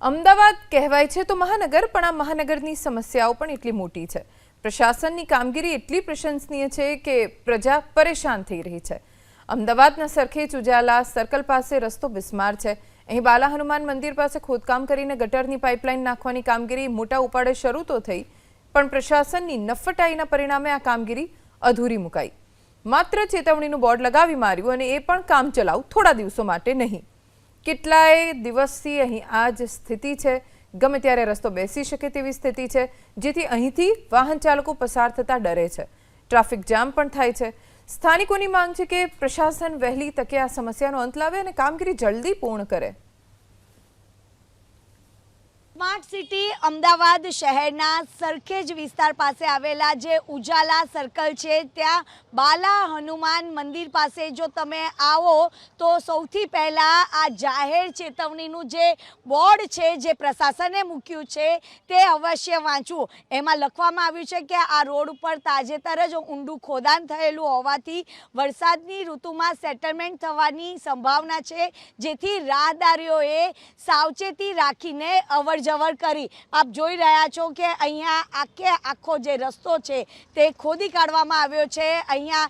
અમદાવાદ કહેવાય છે તો મહાનગર, પણ આ મહાનગરની સમસ્યાઓ પણ એટલી મોટી છે। પ્રશાસનની કામગીરી એટલી પ્રશંસનીય છે કે પ્રજા પરેશાન થઈ રહી છે। અમદાવાદના સરખેજ ઉજાલા સર્કલ પાસે રસ્તો બિસ્માર છે। અહીં બાલા હનુમાન મંદિર પાસે ખોદકામ કરીને ગટરની પાઇપલાઇન નાખવાની કામગીરી મોટા ઉપાડે શરૂ તો થઈ, પણ પ્રશાસનની નફટાઈના પરિણામે આ કામગીરી અધૂરી મુકાઈ। માત્ર ચેતવણીનું બોર્ડ લગાવી માર્યું, અને એ પણ કામચલાઉ થોડા દિવસો માટે નહીં। કેટલાય દિવસથી અહીં આ જ સ્થિતિ છે। ગમે ત્યારે રસ્તો બેસી શકે તેવી સ્થિતિ છે, જેથી અહીંથી વાહન ચાલકો પસાર થતા ડરે છે। ટ્રાફિક જામ પણ થાય છે। સ્થાનિકોની માંગ છે કે પ્રશાસન વહેલી તકે આ સમસ્યાનો અંત લાવે અને કામગીરી જલ્દી પૂર્ણ કરે। સ્માર્ટ સિટી અમદાવાદ શહેરના સરખેજ વિસ્તાર પાસે આવેલા જે ઉજાલા સર્કલ છે, ત્યાં બાલા હનુમાન મંદિર પાસે જો તમે આવો તો સૌથી પહેલાં આ જાહેર ચેતવણીનું જે બોર્ડ છે, જે પ્રશાસને મૂક્યું છે, તે અવશ્ય વાંચવું। એમાં લખવામાં આવ્યું છે કે આ રોડ ઉપર તાજેતર જ ઊંડું ખોદાણ થયેલું હોવાથી વરસાદની ઋતુમાં સેટલમેન્ટ થવાની સંભાવના છે, જેથી રાહદારીઓએ સાવચેતી રાખીને અવર જવર કરી। આપ જોઈ રહ્યા છો કે અહીંયા આખો જે રસ્તો છે તે ખોદી કાઢવામાં આવ્યો છે। અહીંયા